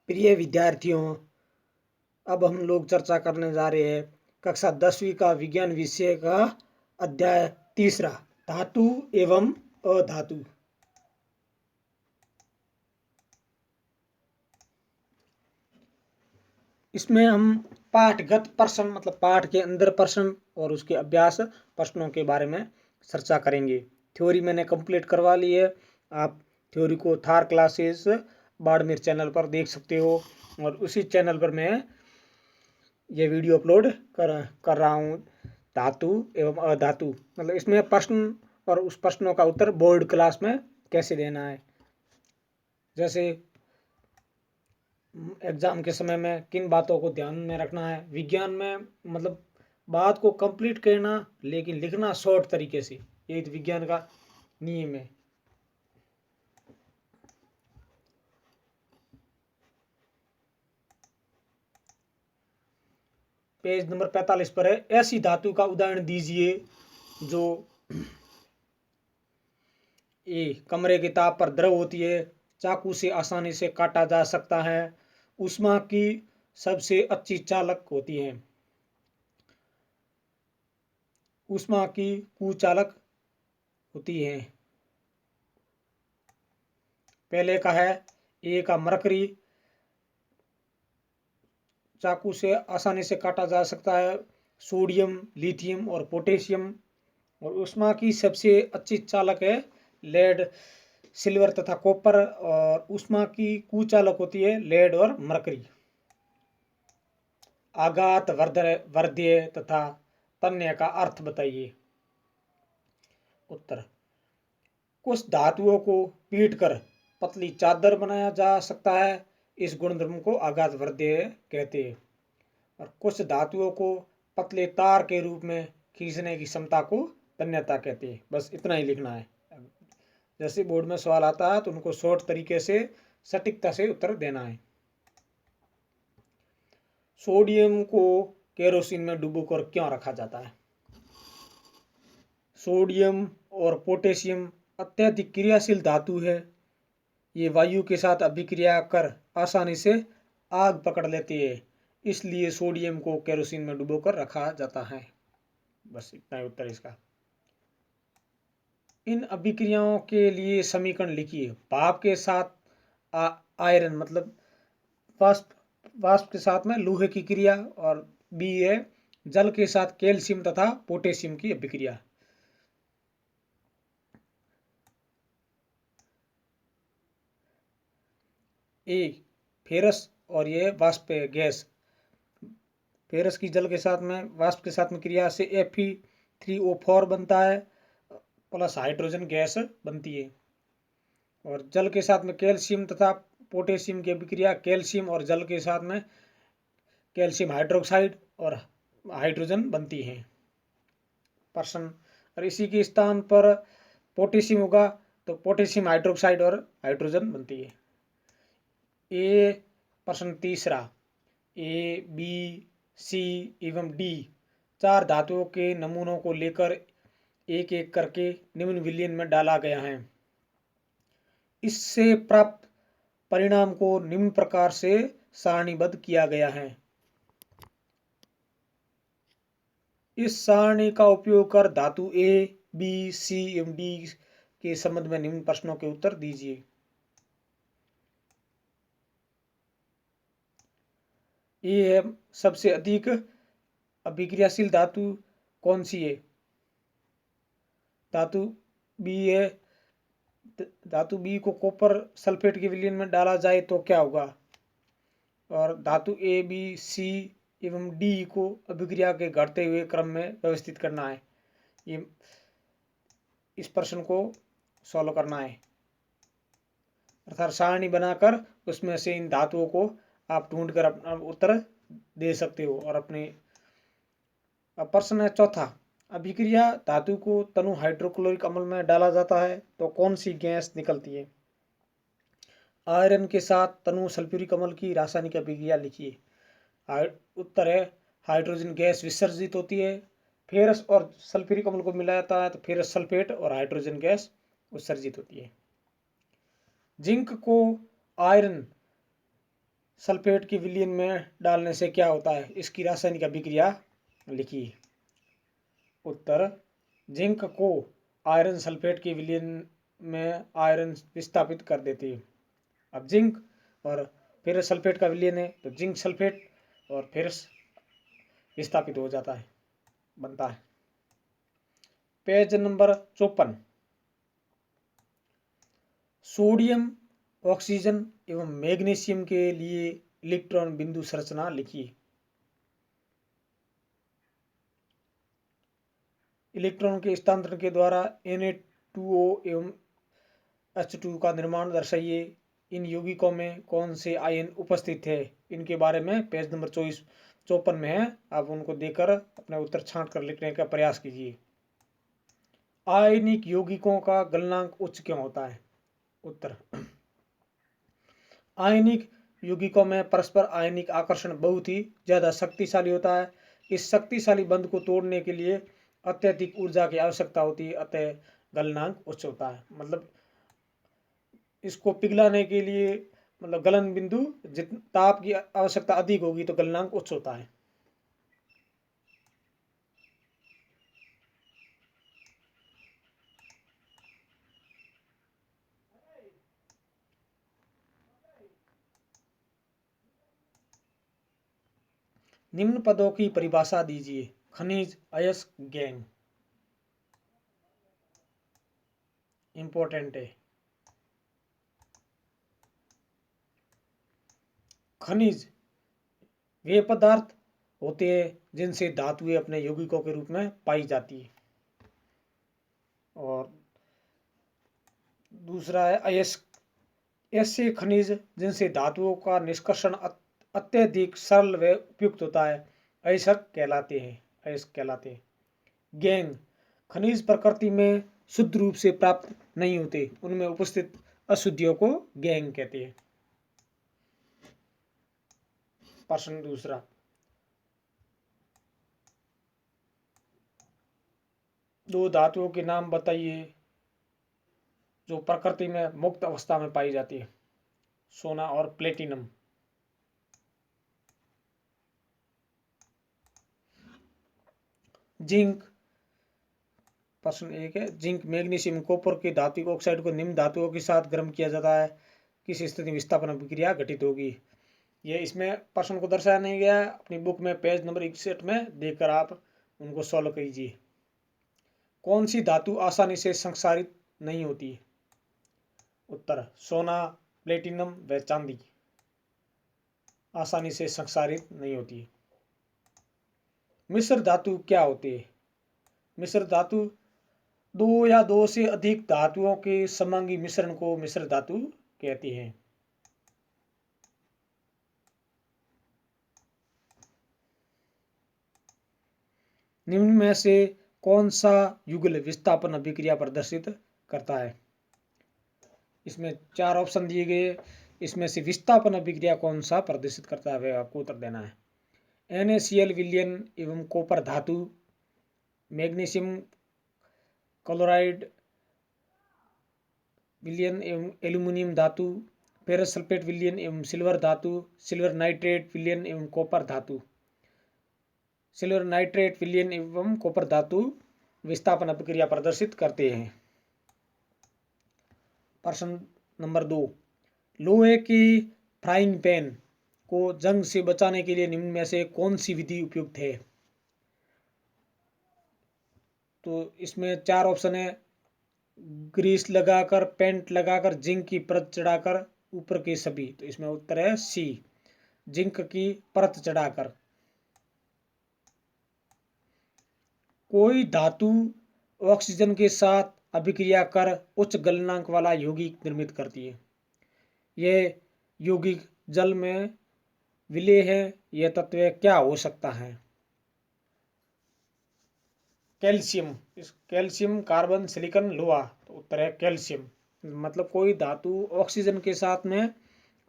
प्रिय विद्यार्थियों, अब हम लोग चर्चा करने जा रहे हैं कक्षा 10वीं का विज्ञान विषय का अध्याय 3 धातु एवं अधातु। इसमें हम पाठगत प्रश्न मतलब पाठ के अंदर प्रश्न और उसके अभ्यास प्रश्नों के बारे में चर्चा करेंगे। थ्योरी मैंने कंप्लीट करवा ली है। आप थ्योरी को थार क्लासेस बाड़मेर चैनल पर देख सकते हो और उसी चैनल पर मैं ये वीडियो अपलोड कर रहा हूँ। धातु एवं अधातु मतलब इसमें प्रश्न और उस प्रश्नों का उत्तर बोर्ड क्लास में कैसे देना है। जैसे एग्जाम के समय में किन बातों को ध्यान में रखना है। विज्ञान में मतलब बात को कंप्लीट करना लेकिन लिखना शॉर्ट तरीके से, यही तो विज्ञान का नियम है। पेज नंबर 45 पर है, ऐसी धातु का उदाहरण दीजिए जो ए कमरे के ताप पर द्रव होती है, चाकू से आसानी से काटा जा सकता है, ऊष्मा की सबसे अच्छी चालक होती है, ऊष्मा की कुचालक होती है। पहले का है ए का मरकरी चाकू से आसानी से काटा जा सकता है, सोडियम, लिथियम और पोटेशियम, और ऊष्मा की सबसे अच्छी चालक है लेड, सिल्वर तथा कॉपर, और ऊष्मा की कुचालक होती है लेड और मरकरी। आघात, वर्ध्य तथा तन्य का अर्थ बताइए। उत्तर, कुछ धातुओं को पीटकर पतली चादर बनाया जा सकता है, इस गुणधर्म को आघात वर्ध्य कहते हैं। और कुछ धातुओं को पतले तार के रूप में खींचने की क्षमता को तन्यता कहते हैं। बस इतना ही लिखना है। जैसे बोर्ड में सवाल आता है तो उनको शॉर्ट तरीके से सटीकता से उत्तर देना है। सोडियम को केरोसिन में डुबोकर क्यों रखा जाता है? सोडियम और पोटेशियम अत्यधिक क्रियाशील धातु है। ये वायु के साथ अभिक्रिया कर आसानी से आग पकड़ लेती है, इसलिए सोडियम को केरोसिन में डुबोकर रखा जाता है। बस इतना ही उत्तर इसका। इन अभिक्रियाओं के लिए समीकरण लिखिए। भाप के साथ आयरन मतलब वाष्प के साथ में लोहे की क्रिया, और बी है जल के साथ कैल्शियम तथा पोटेशियम की अभिक्रिया। ए फेरस और ये वाष्प गैस, फेरस की जल के साथ में वाष्प के साथ में क्रिया से Fe3O4 बनता है प्लस हाइड्रोजन गैस बनती है। और जल के साथ में कैल्शियम तथा पोटेशियम की अभिक्रिया कैल्शियम और जल के साथ में कैल्शियम हाइड्रोक्साइड और हाइड्रोजन बनती है। प्रश्न, और इसी के स्थान पर पोटेशियम होगा तो पोटेशियम हाइड्रोक्साइड और हाइड्रोजन बनती है। ए प्रश्न तीसरा, ए बी सी एवं डी चार धातुओं के नमूनों को लेकर एक एक करके निम्न विलयन में डाला गया है। इससे प्राप्त परिणाम को निम्न प्रकार से सारणीबद्ध किया गया है। इस सारणी का उपयोग कर धातु ए बी सी एवं डी के संबंध में निम्न प्रश्नों के उत्तर दीजिए। ये है सबसे अधिक अभिक्रियाशील धातु कौन सी है? धातु बी है। धातु बी को कॉपर सल्फेट के विलयन में डाला जाए तो क्या होगा? और धातु ए बी सी एवं डी को अभिक्रिया के घटते हुए क्रम में व्यवस्थित करना है। ये इस प्रश्न को सॉल्व करना है, अर्थात सारणी बनाकर उसमें से इन धातुओं को आप ढूंढकर अपना उत्तर दे सकते हो। और अपने प्रश्न है चौथा, अभिक्रिया धातु को तनु हाइड्रोक्लोरिक अम्ल में डाला जाता है तो कौन सी गैस निकलती है? आयरन के साथ तनु सल्फ्यूरिक अम्ल की रासायनिक अभिक्रिया लिखिए। उत्तर है हाइड्रोजन गैस विसर्जित होती है। फेरस और सल्फ्यूरिक अम्ल को मिलाया जाता है तो फेरस सल्फेट और हाइड्रोजन गैस उत्सर्जित होती है। जिंक को आयरन सल्फेट के विलयन में डालने से क्या होता है, इसकी रासायनिक अभिक्रिया लिखिए। उत्तर, जिंक को आयरन सल्फेट के विलयन में आयरन विस्थापित कर देती है। अब जिंक और फेरस सल्फेट का विलयन है तो जिंक सल्फेट और फेरस विस्थापित हो जाता है, बनता है। पेज नंबर 54, सोडियम, ऑक्सीजन एवं मैग्नीशियम के लिए इलेक्ट्रॉन बिंदु संरचना लिखिए। इलेक्ट्रॉन के स्थानांतरण के द्वारा Na2O एवं H2 का निर्माण दर्शाइए। इन यौगिकों में कौन से आयन उपस्थित है, इनके बारे में पेज नंबर 54 में है। आप उनको देकर अपना उत्तर छांट कर लिखने का प्रयास कीजिए। आयनिक यौगिकों का गलनांक उच्च क्यों होता है? उत्तर, आयनिक यौगिकों में परस्पर आयनिक आकर्षण बहुत ही ज्यादा शक्तिशाली होता है। इस शक्तिशाली बंध को तोड़ने के लिए अत्यधिक ऊर्जा की आवश्यकता होती है, अतः गलनांक उच्च होता है। मतलब इसको पिघलाने के लिए, मतलब गलन बिंदु जितना ताप की आवश्यकता अधिक होगी तो गलनांक उच्च होता है। निम्न पदों की परिभाषा दीजिए। खनिज, अयस्क, गैंग। इंपॉर्टेंट है। खनिज वे पदार्थ होते हैं जिनसे धातुएं अपने यौगिकों के रूप में पाई जाती है। और दूसरा है अयस्क, ऐसे खनिज जिनसे धातुओं का निष्कर्षण अत्यधिक सरल व उपयुक्त होता है, अयस्क कहलाते हैं, अयस्क कहलाते हैं। गैंग, खनिज प्रकृति में शुद्ध रूप से प्राप्त नहीं होते, उनमें उपस्थित अशुद्धियों को गैंग कहते हैं। प्रश्न दूसरा, दो धातुओं के नाम बताइए जो प्रकृति में मुक्त अवस्था में पाई जाती है। सोना और प्लेटिनम। जिंक, प्रश्न एक है, जिंक, मैग्नीशियम, कॉपर के धात्विक ऑक्साइड को निम्न धातुओं के साथ गर्म किया जाता है, किस स्थिति में विस्थापन अभिक्रिया घटित होगी? ये इसमें प्रश्न को दर्शाया नहीं गया है, अपनी बुक में पेज नंबर 61 में देखकर आप उनको सॉल्व कीजिए। कौन सी धातु आसानी से संक्षारित नहीं होती? उत्तर, सोना, प्लेटिनम व चांदी आसानी से संक्षारित नहीं होती। मिश्र धातु क्या होती है? मिश्र धातु दो या दो से अधिक धातुओं के समांगी मिश्रण को मिश्र धातु कहती हैं। निम्न में से कौन सा युगल विस्थापन अभिक्रिया प्रदर्शित करता है? इसमें 4 ऑप्शन दिए गए, इसमें से विस्थापन अभिक्रिया कौन सा प्रदर्शित करता है वह आपको उत्तर देना है। NaCl विलयन एवं कॉपर धातु, मैग्नीशियम क्लोराइड विलयन एवं एल्यूमिनियम धातु, फेरस सल्फेट विलयन एवं सिल्वर धातु, सिल्वर नाइट्रेट विलयन एवं कॉपर धातु। सिल्वर नाइट्रेट विलयन एवं कॉपर धातु विस्थापन अभिक्रिया प्रदर्शित करते हैं। प्रश्न नंबर 2, लोहे की फ्राइंग पैन को जंग से बचाने के लिए निम्न में से कौन सी विधि उपयुक्त है? तो इसमें 4 ऑप्शन है, ग्रीस लगाकर, पेंट लगाकर, जिंक की परत चढ़ाकर, ऊपर के सभी। तो इसमें उत्तर है सी, जिंक की परत चढ़ाकर। कोई धातु ऑक्सीजन के साथ अभिक्रिया कर उच्च गलनांक वाला यौगिक निर्मित करती है। यह यौगिक जल में विलेय है। यह तत्व क्या हो सकता है? कैल्शियम, कैल्शियम, कार्बन, सिलिकॉन, लोहा। तो उत्तर है कैल्शियम। मतलब कोई धातु ऑक्सीजन के साथ में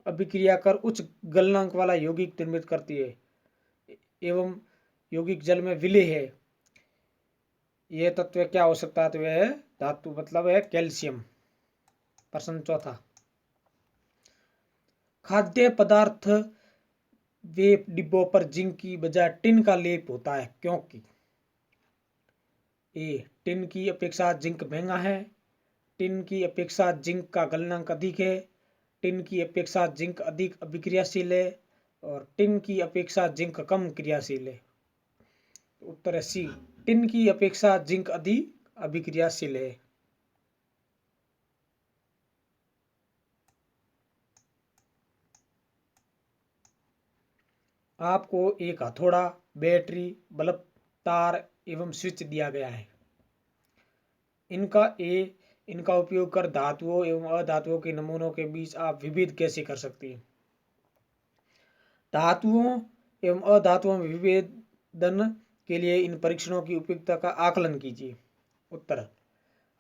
अभिक्रिया कर उच्च गलनांक वाला यौगिक निर्मित करती है एवं यौगिक जल में विलेय है, यह तत्व क्या हो सकता है? तो वह है धातु, मतलब है कैल्शियम। प्रश्न चौथा, खाद्य पदार्थ वे डिब्बों पर जिंक की बजाय टिन का लेप होता है क्योंकि ए टिन की अपेक्षा जिंक महंगा है, टिन की अपेक्षा जिंक का गलनांक अधिक है, टिन की अपेक्षा जिंक अधिक अभिक्रियाशील है और टिन की अपेक्षा जिंक कम क्रियाशील है। उत्तर है सी, टिन की अपेक्षा जिंक अधिक अभिक्रियाशील है। आपको एक हथौड़ा, बैटरी, बल्ब, तार एवं स्विच दिया गया है। इनका उपयोग कर धातुओं एवं अधातुओं के नमूनों के बीच आप विभेद कैसे कर सकते हैं? धातुओं एवं अधातुओं में विभेदन के लिए इन परीक्षणों की उपयुक्तता का आकलन कीजिए। उत्तर,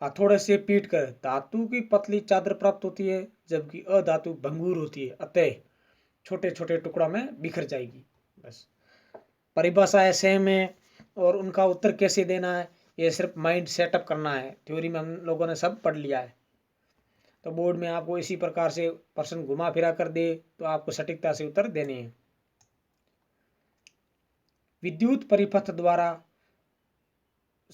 हथौड़े से पीट कर धातु की पतली चादर प्राप्त होती है जबकि अधातु भंगुर होती है, अतः छोटे छोटे टुकड़ों में बिखर जाएगी। बस परिभाषाएं सेम है और उनका उत्तर कैसे देना है ये सिर्फ माइंड सेटअप करना है, थ्योरी में हम लोगों ने सब पढ़ लिया है। तो बोर्ड में आपको इसी प्रकार से प्रश्न घुमा फिरा कर दे तो आपको सटीकता से उत्तर देने हैं। विद्युत परिपथ द्वारा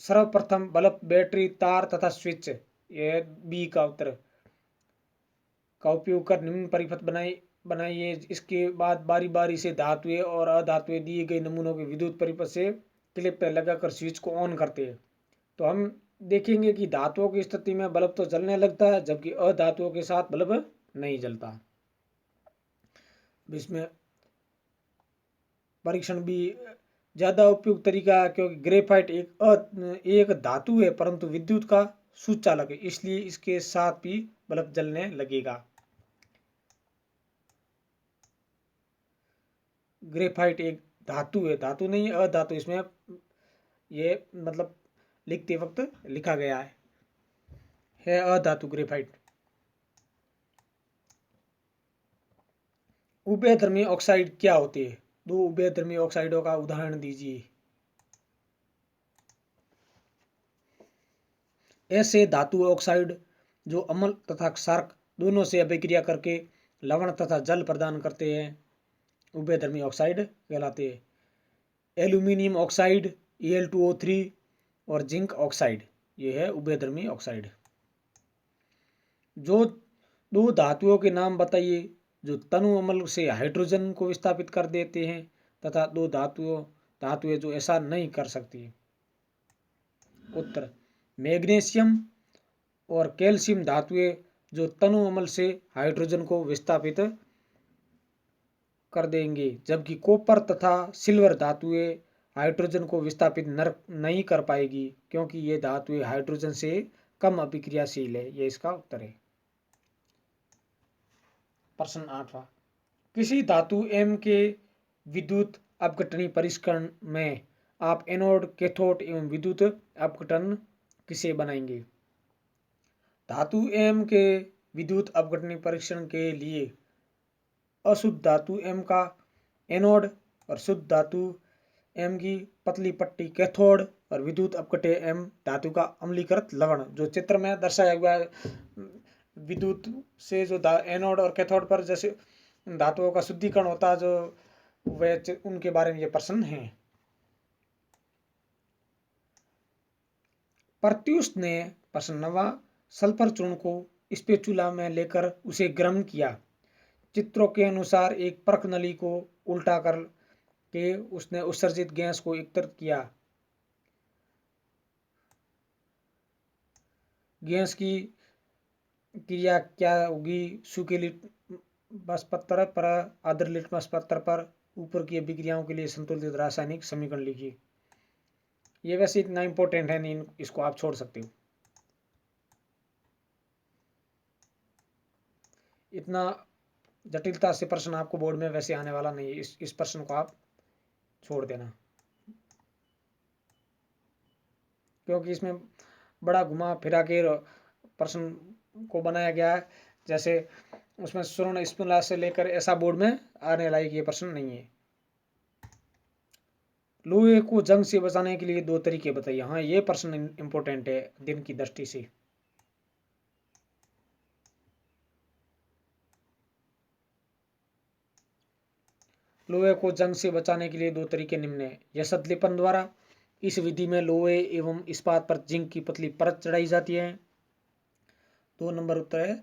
सर्वप्रथम बल्ब, बैटरी, तार तथा स्विच, यह बी का उत्तर, का उपयोग कर निम्न परिपथ बनाइए। इसके बाद बारी बारी से धातुएं और अधातुएं दिए गए नमूनों के विद्युत परिपथ से क्लिप पर लगाकर स्विच को ऑन करते हैं। तो हम देखेंगे कि धातुओं की स्थिति में बल्ब तो जलने लगता है जबकि अधातुओं के साथ बल्ब नहीं जलता। इसमें परीक्षण भी ज्यादा उपयुक्त तरीका है क्योंकि ग्रेफाइट एक धातु है परंतु विद्युत का सुचालक है, इसलिए इसके साथ भी बल्ब जलने लगेगा। ग्रेफाइट एक धातु है, धातु नहीं अधातु, इसमें ये मतलब लिखते वक्त लिखा गया है अधातु ग्रेफाइट। उभयधर्मी ऑक्साइड क्या होते हैं? दो उभयधर्मी ऑक्साइडों का उदाहरण दीजिए। ऐसे धातु ऑक्साइड जो अम्ल तथा क्षारक दोनों से अभिक्रिया करके लवण तथा जल प्रदान करते हैं उभयधर्मी ऑक्साइड कहलाते हैं। एल्यूमिनियम ऑक्साइड Al2O3 और जिंक ऑक्साइड, ये है उभयधर्मी ऑक्साइड। जो दो धातुओं के नाम बताइए जो तनु अम्ल से हाइड्रोजन को विस्थापित कर देते हैं तथा दो धातुएं जो ऐसा नहीं कर सकती। उत्तर, मैग्नीशियम और कैल्शियम धातुएं जो तनु अम्ल से हाइड्रोजन को विस्थापित कर देंगे जबकि कॉपर तथा सिल्वर धातुएं हाइड्रोजन को विस्थापित नहीं कर पाएगी क्योंकि ये धातुएं हाइड्रोजन से कम अभिक्रियाशील है। ये इसका उत्तर है। प्रश्न 8वां, किसी धातु M के विद्युत अपघटनी परिष्करण में आप एनोड, कैथोड एवं विद्युत अपघटन किसे बनाएंगे? धातु M के विद्युत अपघटनी परीक्षण के लिए अशुद्ध धातु M का एनोड और शुद्ध धातु M की पतली पट्टी कैथोड और विद्युत अपघट्य M धातु का अम्लीकृत लवण, जो चित्र में दर्शाया हुआ है विद्युत से जो एनोड और कैथोड पर जैसे धातुओं का शुद्धिकरण होता है जो वे उनके बारे में ये प्रश्न है। प्रत्युष ने प्रश्न 9वां, सल्फर चूर्ण को स्पेचुला में लेकर उसे गर्म किया। चित्रों के अनुसार एक परख नली को उल्टा कर के उसने उत्सर्जित गैस को एकत्रित किया। गैस की क्रिया क्या होगी? सूखे लिटमस पत्थर पर आर्द्र लिटमस पत्थर पर ऊपर की अभिक्रियाओं के लिए संतुलित रासायनिक समीकरण लिखिए। ये वैसे इतना इंपॉर्टेंट है नहीं, इसको आप छोड़ सकते हो। इतना जटिलता से प्रश्न आपको बोर्ड में वैसे आने वाला नहीं है, इस प्रश्न को आप छोड़ देना क्योंकि इसमें बड़ा घुमा फिरा के प्रश्न को बनाया गया है, जैसे उसमें स्वर्ण स्पुला से लेकर ऐसा बोर्ड में आने लायक ये प्रश्न नहीं है। लोहे को जंग से बचाने के लिए दो तरीके बताइए। हाँ, ये प्रश्न इंपॉर्टेंट है दिन की दृष्टि से। लोहे को जंग से बचाने के लिए दो तरीके निम्न है। यशत लेपन द्वारा, इस विधि में लोहे एवं इस्पात पर जिंक की पतली परत चढ़ाई जाती है। 2 नंबर उत्तर है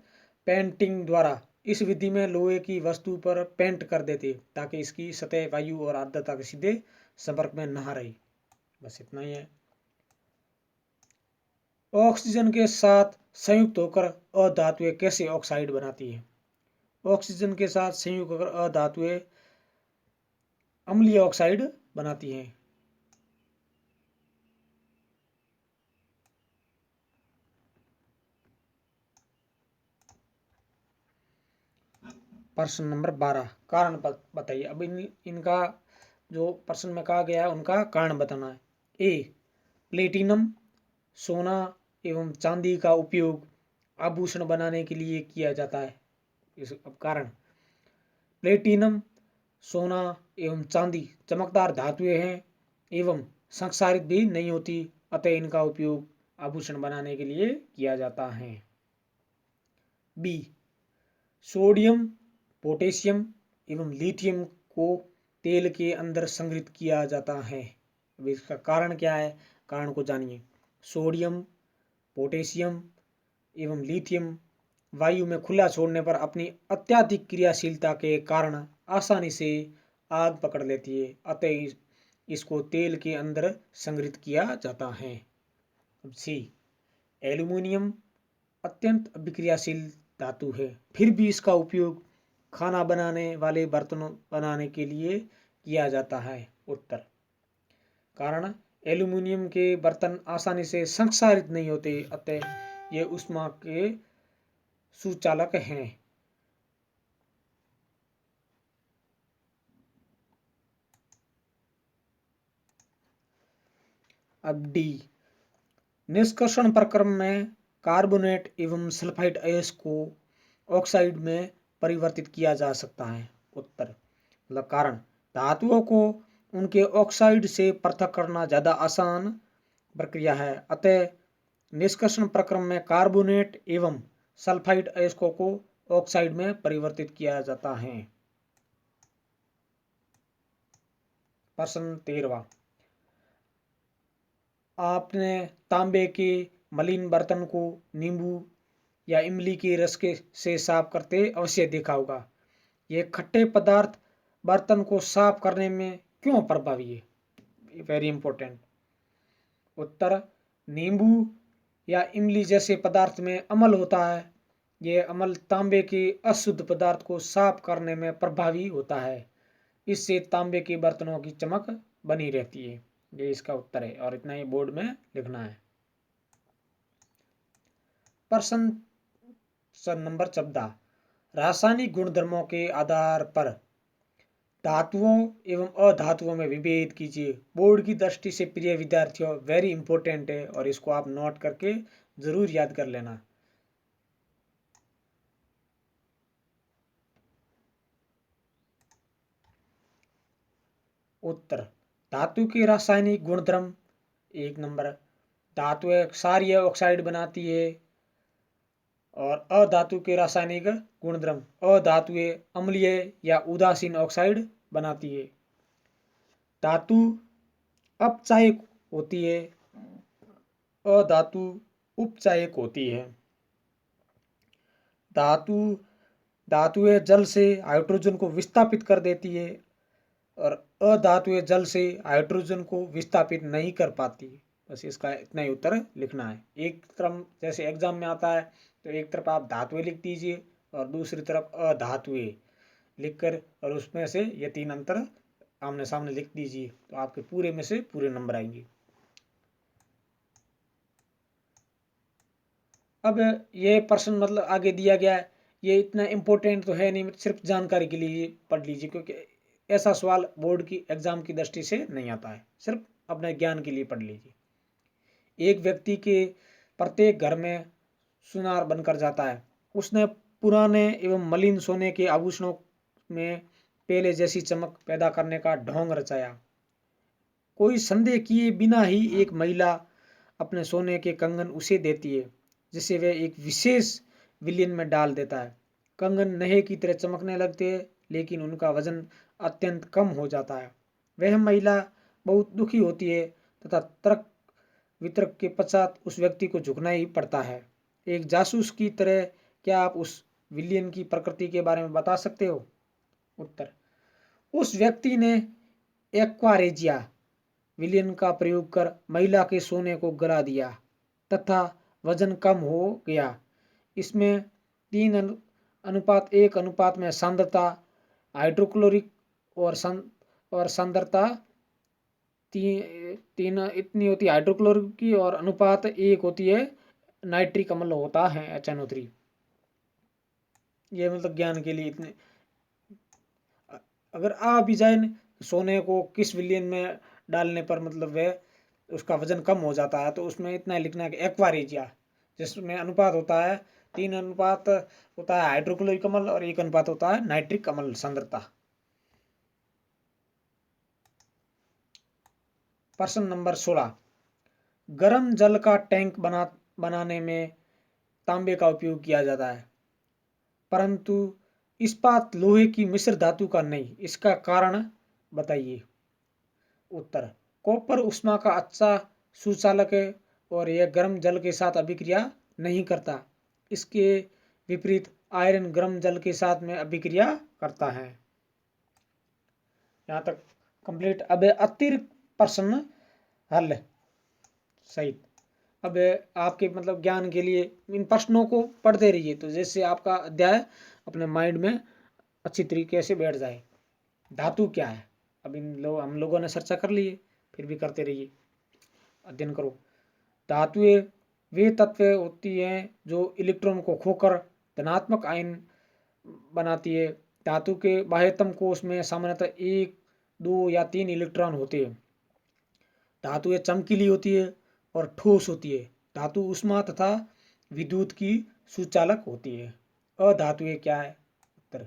पेंटिंग द्वारा, इस विधि में लोहे की वस्तु पर पेंट कर देते ताकि इसकी सतह वायु और आर्द्रता के सीधे संपर्क में न रही। बस इतना ही है। ऑक्सीजन के साथ संयुक्त होकर अधातुएं कैसे ऑक्साइड बनाती है? ऑक्सीजन के साथ संयुक्त होकर अधातुएं अम्लीय ऑक्साइड बनाती हैं। प्रश्न नंबर 12, कारण बताइए। अब इनका जो प्रश्न में कहा गया है उनका कारण बताना है। ए, प्लेटिनम, सोना एवं चांदी का उपयोग आभूषण बनाने के लिए किया जाता है। इस अब कारण, प्लेटिनम, सोना एवं चांदी चमकदार धातुएं हैं एवं संक्षारित भी नहीं होती, अतः इनका उपयोग आभूषण बनाने के लिए किया जाता है। बी, सोडियम, पोटेशियम एवं लिथियम को तेल के अंदर संग्रहित किया जाता है। अब इसका कारण क्या है? कारण को जानिए। सोडियम, पोटेशियम एवं लिथियम वायु में खुला छोड़ने पर अपनी अत्यधिक क्रियाशीलता के कारण आसानी से आग पकड़ लेती है, अतः इसको तेल के अंदर संग्रहित किया जाता है। अब सी, एल्यूमिनियम अत्यंत अभिक्रियाशील धातु है, फिर भी इसका उपयोग खाना बनाने वाले बर्तनों बनाने के लिए किया जाता है। उत्तर, कारण एल्यूमिनियम के बर्तन आसानी से संक्षारित नहीं होते, अतः ये ऊष्मा के सुचालक हैं। अब डी, निष्कर्षण प्रक्रम में कार्बोनेट एवं सल्फाइड अयस्क को ऑक्साइड में परिवर्तित किया जा सकता है। उत्तर, मतलब कारण, धातुओं को उनके ऑक्साइड से पृथक करना ज्यादा आसान प्रक्रिया है, अतः निष्कर्षण प्रक्रम में कार्बोनेट एवं सल्फाइड अयस्कों को ऑक्साइड में परिवर्तित किया जाता है। प्रश्न 13, आपने तांबे के मलिन बर्तन को नींबू या इमली के रस के से साफ करते अवश्य देखा होगा। यह खट्टे पदार्थ बर्तन को साफ करने में क्यों प्रभावी है? Very important. उत्तर, नींबू या इमली जैसे पदार्थ में अम्ल होता है। यह अम्ल तांबे के अशुद्ध पदार्थ को साफ करने में प्रभावी होता है। इससे तांबे के बर्तनों की चमक बनी रहती है। ये इसका उत्तर है और इतना ही बोर्ड में लिखना है। प्रश्न नंबर 14, रासायनिक गुणधर्मों के आधार पर धातुओं एवं अधातुओं में विभेद कीजिए। बोर्ड की दृष्टि से प्रिय विद्यार्थियों, वेरी इंपॉर्टेंट है और इसको आप नोट करके जरूर याद कर लेना। उत्तर, धातु के रासायनिक गुणधर्म। 1 नंबर, धातुएं क्षारीय ऑक्साइड बनाती है। और अधातु के रासायनिक गुणधर्म, अधातुएं अम्लीय या उदासीन ऑक्साइड बनाती है। धातु अपचायक होती है, अधातु उपचायक होती है। धातुएं जल से हाइड्रोजन को विस्थापित कर देती है और अधातुएं जल से हाइड्रोजन को विस्थापित नहीं कर पाती। बस इसका इतना ही उत्तर लिखना है। एक तरफ जैसे एग्जाम में आता है तो एक तरफ आप धातुएं लिख दीजिए और दूसरी तरफ अधातुएं लिखकर और उसमें से ये 3 अंतर आमने सामने लिख दीजिए, तो आपके पूरे में से पूरे नंबर आएंगे। अब ये प्रश्न मतलब आगे दिया गया है, ये इतना इम्पोर्टेंट तो है नहीं, सिर्फ जानकारी के लिए पढ़ लीजिए, क्योंकि ऐसा सवाल बोर्ड की एग्जाम की दृष्टि से नहीं आता है, सिर्फ अपने ज्ञान के लिए पढ़ लीजिए। एक व्यक्ति के प्रत्येक घर में सुनार बनकर जाता है। उसने पुराने एवं मलिन सोने के आभूषणों में पहले जैसी चमक पैदा करने का ढोंग रचाया। कोई संदेह किए बिना ही एक महिला अपने सोने के कंगन उसे देती है, जिसे वह एक विशेष विलयन में डाल देता है। कंगन नए की तरह चमकने लगते हैं, लेकिन उनका वजन अत्यंत कम हो जाता है। वह महिला बहुत दुखी होती है तथा तर्क वितर्क के पश्चात उस व्यक्ति को झुकना ही पड़ता है। एक जासूस की तरह क्या आप उस विलियन की प्रकृति के बारे में बता सकते हो? उत्तर: उस व्यक्ति ने एक्वारेजिया विलियन का प्रयोग कर महिला के सोने को गला दिया तथा वजन कम हो गया। इसमें 3:1 अनुपात में सांद्रता हाइड्रोक्लोरिक और सांद्रता तीन इतनी होती है हाइड्रोक्लोरिक की, और अनुपात 1 होती है नाइट्रिक अम्ल होता है HNO3। ये मतलब ज्ञान के लिए इतने। अगर आ भी जाए सोने को किस विलियन में डालने पर मतलब वह उसका वजन कम हो जाता है, तो उसमें इतना लिखना है कि एक्वारेजिया, जिसमें अनुपात होता है 3 अनुपात होता है हाइड्रोक्लोरिक अम्ल और 1 अनुपात होता है नाइट्रिक अम्ल सांद्रता। प्रश्न नंबर 16, गर्म जल का टैंक बनाने में तांबे का उपयोग किया जाता है, परंतु इस्पात लोहे की मिश्र धातु का नहीं। इसका कारण बताइए। उत्तर: कॉपर ऊष्मा का अच्छा सुचालक है और यह गर्म जल के साथ अभिक्रिया नहीं करता। इसके विपरीत आयरन गर्म जल के साथ में अभिक्रिया करता है। यहाँ तक कंप्लीट। अब अतिरिक्त प्रश्न हल सहित। अब आपके मतलब ज्ञान के लिए इन प्रश्नों को पढ़ते रहिए, तो जैसे आपका अध्याय अपने माइंड में अच्छी तरीके से बैठ जाए। धातु क्या है, अब हम लोगों ने चर्चा कर लिए, फिर भी करते रहिए, अध्ययन करो। धातुएं वे तत्व होती हैं जो इलेक्ट्रॉन को खोकर धनात्मक आयन बनाती है। धातु के बाह्यतम कोश में सामान्यतः 1, 2 या 3 इलेक्ट्रॉन होते हैं। धातुएं चमकीली होती है और ठोस होती है। धातु ऊष्मा तथा विद्युत की सुचालक होती है। अधातुएं क्या है? उत्तर: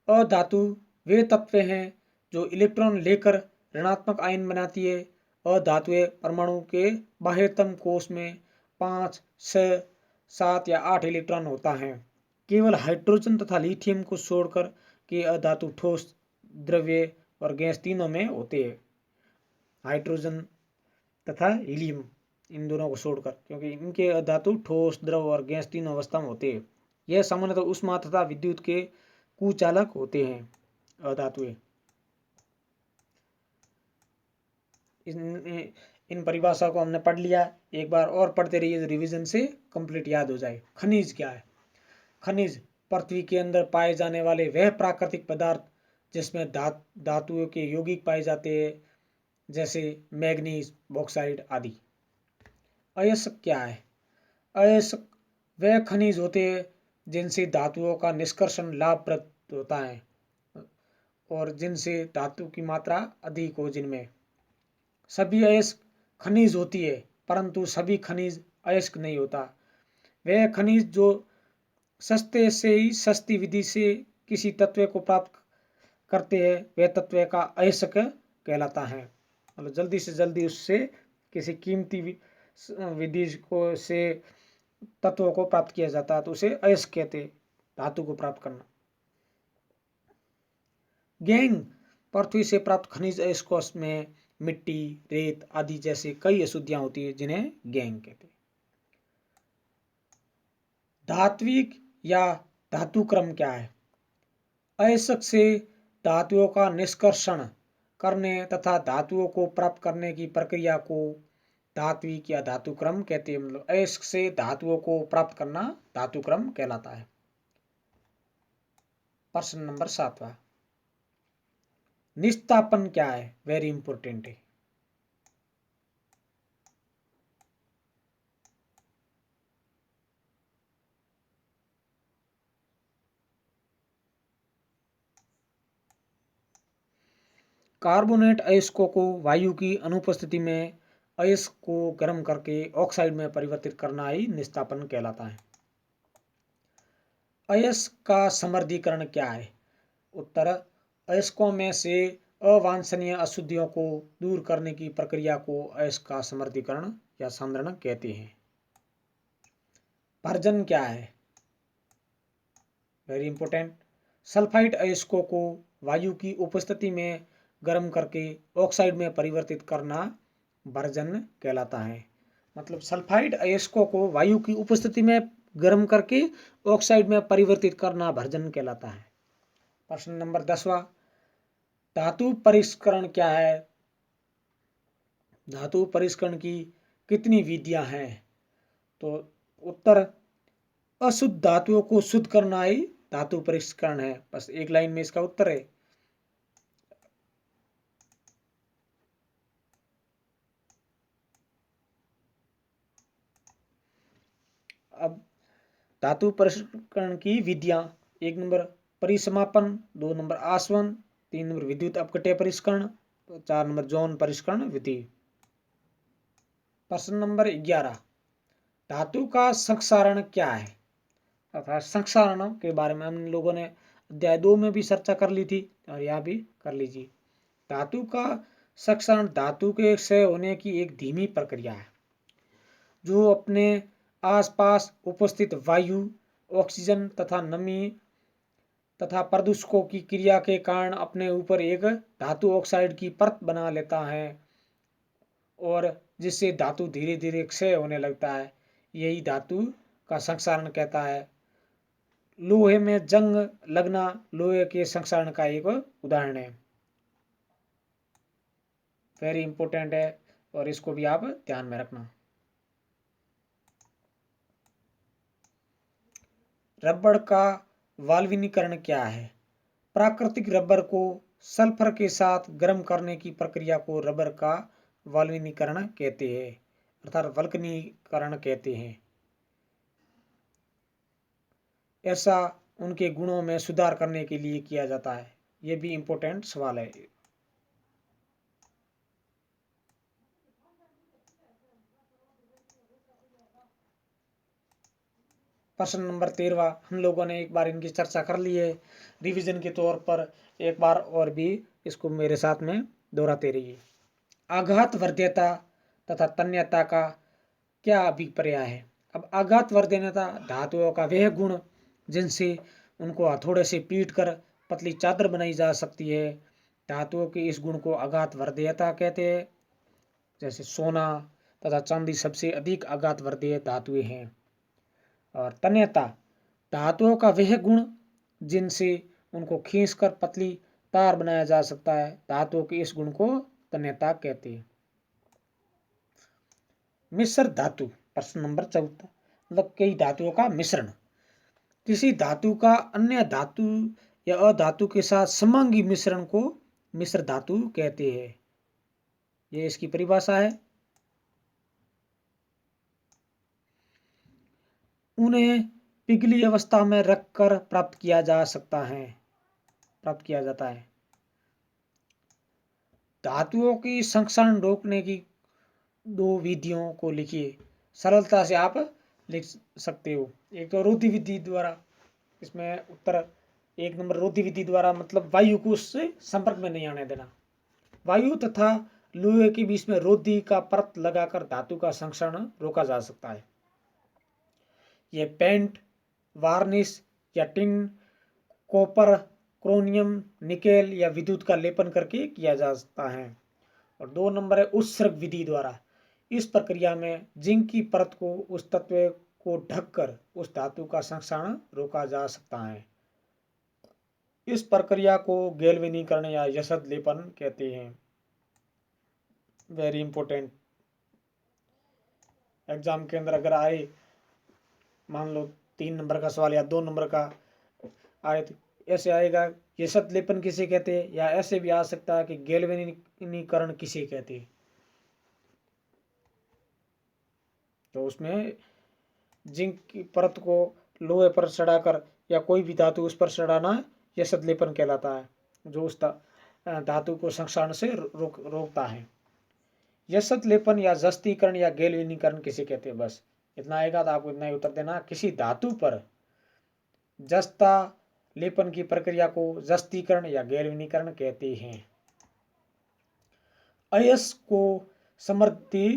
अधातु वे तत्व हैं जो इलेक्ट्रॉन लेकर ऋणात्मक आयन बनाती है। अधातुएं परमाणु के बाह्यतम कोश में 5, 6, 7 या 8 इलेक्ट्रॉन होता है। केवल हाइड्रोजन तथा लिथियम को छोड़कर के अधातु ठोस, द्रव्य और गैस तीनों में होते हैं। हाइड्रोजन तथा हीलियम, इन दोनों को छोड़कर, क्योंकि इनके अधातु ठोस, द्रव और गैस तीनों अवस्था में होते हैं। यह सामान्यतः ऊष्मा तथा विद्युत के कुचालक होते हैं। अधातुएं इन परिभाषा को हमने पढ़ लिया, एक बार और पढ़ते रहिए तो रिवीजन से कंप्लीट याद हो जाए। खनिज क्या है? खनिज पृथ्वी के अंदर पाए जाने वाले वह प्राकृतिक पदार्थ जिसमें धातुओं के यौगिक पाए जाते हैं, जैसे मैग्नीज, बॉक्साइट आदि। अयस्क क्या है? अयस्क वह खनिज होते हैं जिनसे धातुओं का निष्कर्षण लाभप्रद होता है और जिनसे धातु की मात्रा अधिक हो। जिनमें सभी अयस्क खनिज होती है, परंतु सभी खनिज अयस्क नहीं होता। वह खनिज जो सस्ते से ही सस्ती विधि से किसी तत्व को प्राप्त करते हैं, वह तत्व का अयस्क कहलाता है। मतलब जल्दी से जल्दी उससे किसी कीमती विधि को से तत्वों को प्राप्त किया जाता है, तो उसे अयस्क कहते हैं, धातु को प्राप्त करना। गैंग पृथ्वी से प्राप्त खनिज अयस्कों में मिट्टी, रेत आदि जैसे कई अशुद्धियां होती है, जिन्हें गैंग कहते हैं। धात्विक या धातु क्रम क्या है? अयस्क से धातुओं का निष्कर्षण करने तथा धातुओं को प्राप्त करने की प्रक्रिया को धात्विक या धातु क्रम कहते हैं। मतलब अयस्क से धातुओं को प्राप्त करना धातु क्रम कहलाता है। प्रश्न नंबर 7वां, निस्तापन क्या है? वेरी इंपॉर्टेंट है। कार्बोनेट अयस्कों को वायु की अनुपस्थिति में अयस्क को गर्म करके ऑक्साइड में परिवर्तित करना ही निस्तापन कहलाता है। अयस्क का समृद्धीकरण क्या है? उत्तर: अयस्कों में से अवांछनीय अशुद्धियों को दूर करने की प्रक्रिया को अयस्क का समृद्धीकरण या सांद्रण कहते हैं। भर्जन क्या है? Very important. सल्फाइड अयस्कों को वायु की उपस्थिति में गर्म करके ऑक्साइड में परिवर्तित करना भर्जन कहलाता है। मतलब सल्फाइड अयस्कों को वायु की उपस्थिति में गर्म करके ऑक्साइड में परिवर्तित करना भर्जन कहलाता है। प्रश्न नंबर 10वां, धातु परिष्करण क्या है? धातु परिष्करण की कितनी विधियां हैं? तो उत्तर, अशुद्ध धातुओं को शुद्ध करना ही धातु परिष्करण है। बस एक लाइन में इसका उत्तर है। अब धातु परिष्करण की विधियां, 1 नंबर परिसमापन, 2 नंबर आसवन, 3 नंबर विद्युत अपघट्य परिष्करण, 4 नंबर जौन परिष्करण विधि। प्रश्न नंबर 11, धातु का संक्षारण क्या है? अर्थात संक्षारण के बारे में हम लोगों ने अध्याय 2 में भी चर्चा कर ली थी और यहाँ भी कर लीजिए। धातु का संक्षारण धातु के क्षय होने की एक धीमी प्रक्रिया है जो अपने आसपास उपस्थित वायु, ऑक्सीजन तथा नमी तथा प्रदूषकों की क्रिया के कारण अपने ऊपर एक धातु ऑक्साइड की परत बना लेता है और जिससे धातु धीरे धीरे क्षय होने लगता है। यही धातु का संक्षारण कहता है। लोहे में जंग लगना लोहे के संक्षारण का एक उदाहरण है। वेरी इंपॉर्टेंट है और इसको भी आप ध्यान में रखना। रबड़ का वाल्वनीकरण क्या है? प्राकृतिक रबर को सल्फर के साथ गर्म करने की प्रक्रिया को रबर का वाल्वनीकरण कहते हैं, अर्थात वल्कनीकरण कहते हैं। ऐसा उनके गुणों में सुधार करने के लिए किया जाता है। यह भी इंपॉर्टेंट सवाल है। प्रश्न नंबर 13, हम लोगों ने एक बार इनकी चर्चा कर ली है। रिवीजन के तौर पर एक बार और भी इसको मेरे साथ में दोहराते रहिए। आघात वर्ध्यता तथा तन्यता का क्या अभिप्राय है? अब आघात वर्ध्यता धातुओं का वह गुण जिनसे उनको हथौड़े से पीट कर पतली चादर बनाई जा सकती है। धातुओं के इस गुण को आघात वर्ध्यता कहते हैं। जैसे सोना तथा चांदी सबसे अधिक आघात वर्ध्य धातुएं हैं। और तन्यता धातुओं का वह गुण जिनसे उनको खींचकर पतली तार बनाया जा सकता है। धातुओं के इस गुण को तन्यता कहते हैं। मिश्र धातु, प्रश्न नंबर 14, मतलब कई धातुओं का मिश्रण। किसी धातु का अन्य धातु या अधातु के साथ समांगी मिश्रण को मिश्र धातु कहते हैं। ये इसकी परिभाषा है। उन्हें पिघली अवस्था में रखकर प्राप्त किया जाता है। धातुओं की संक्षरण रोकने की 2 विधियों को लिखिए। सरलता से आप लिख सकते हो। एक तो रोधी विधि द्वारा, इसमें उत्तर 1 नंबर रोधी विधि द्वारा, मतलब वायु को उससे संपर्क में नहीं आने देना। वायु तथा लोहे के बीच में रोधी का परत लगाकर धातु का संक्षरण रोका जा सकता है। यह पेंट, वार्निश या टिन, कॉपर, क्रोमियम, निकेल या विद्युत का लेपन करके किया जा सकता है। और 2 नंबर है उत्सर्ग विधि द्वारा। इस प्रक्रिया में जिंक की परत को उस तत्व को ढककर उस धातु का संक्षारण रोका जा सकता है। इस प्रक्रिया को गैल्वेनीकरण या यशद लेपन कहते हैं। वेरी इंपॉर्टेंट, एग्जाम के अंदर अगर आए, मान लो 3 नंबर का सवाल या 2 नंबर का आए तो ऐसे आएगा, यशद लेपन किसे कहते हैं, या ऐसे भी आ सकता है कि गैल्वेनीकरण किसे कहते हैं। तो उसमें जिंक की परत को लोहे पर चढ़ाकर या कोई भी धातु उस पर चढ़ाना यशद लेपन कहलाता है, जो उस धातु को संक्षारण से रोकता है। यशद लेपन या जस्तीकरण या गैल्वेनीकरण किसे कहते हैं? बस इतना आएगा तो आपको इतना ही उत्तर देना। किसी धातु पर जस्ता लेपन की प्रक्रिया को जस्तीकरण या गैल्वेनीकरण कहते हैं। अयस्क को समृद्धि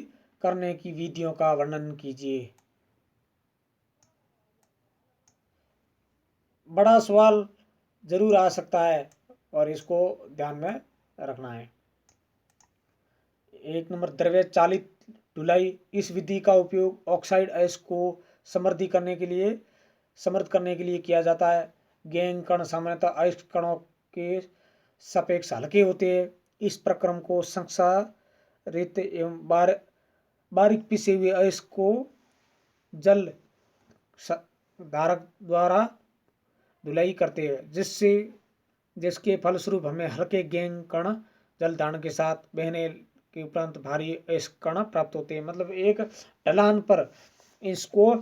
करने की विधियों का वर्णन कीजिए। बड़ा सवाल जरूर आ सकता है और इसको ध्यान में रखना है। 1 नंबर द्रव्य चालित ढुलाई। इस विधि का उपयोग ऑक्साइड अयस्क को समृद्ध करने के लिए किया जाता है। गैंग कण सामान्यतः अयस्क कणों के सापेक्ष हल्के होते हैं। इस प्रक्रम को संक्षारित एवं बारीक पिसे हुए अयस्क को जल धारक द्वारा धुलाई करते हैं, जिसके फलस्वरूप हमें हल्के गैंग कण जल धारण के साथ बहने के उपरांत भारी अयस्क कण प्राप्त होते हैं। मतलब एक ढलान पर इसको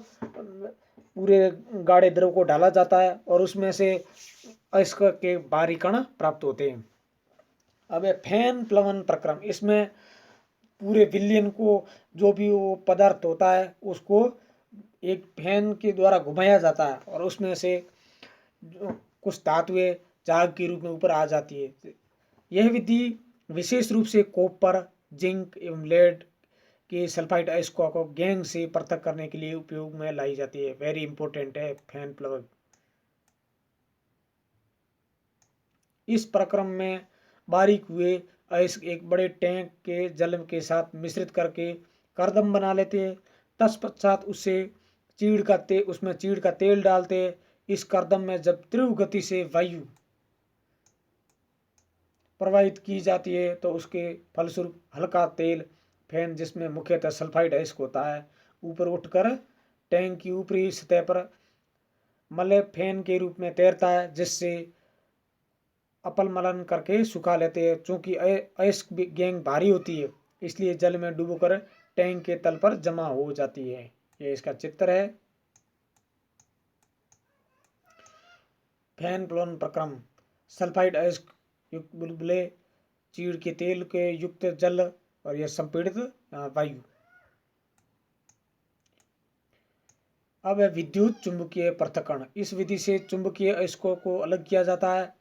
पूरे गाढ़े द्रव को डाला जाता है और उसमें से अयस्क के भारी कण प्राप्त होते हैं। अब फैन प्लवन प्रक्रम। इसमें पूरे विलयन को, जो भी वो पदार्थ होता है, उसको एक फैन के द्वारा घुमाया जाता है और उसमें से कुछ धातुएं झाग के रूप में ऊपर आ जाती है। यह विधि विशेष रूप से कॉपर, जिंक एवं लेड के सल्फाइड अयस्कों को गैंग से पृथक करने के लिए उपयोग में लाई जाती है। वेरी इंपॉर्टेंट है फैन प्लग। इस प्रक्रम में बारीक हुए अयस्क एक बड़े टैंक के जल के साथ मिश्रित करके करदम बना लेते हैं। तत्पश्चात उसमें चीड़ का तेल डालते हैं। इस करदम में जब तीव्र गति से वायु प्रवाहित की जाती है तो उसके फलस्वरूप हल्का तेल फैन, जिसमें मुख्यतः सल्फाइड अयस्क होता है, ऊपर उठकर टैंक की ऊपरी सतह पर मलय फैन के रूप में तैरता है, जिससे अपलमलन करके सुखा लेते हैं। चूंकि अयस्क गैंग भारी होती है, इसलिए जल में डूबकर टैंक के तल पर जमा हो जाती है। ये इसका चित्र है। फैन प्लवन प्रक्रम। सल्फाइड अयस्क युक्त बुलबुले, चीड़ के तेल के युक्त जल और यह संपीड़ित वायु। अब है विद्युत चुंबकीय पृथक्करण। इस विधि से चुंबकीय अयस्कों को अलग किया जाता है।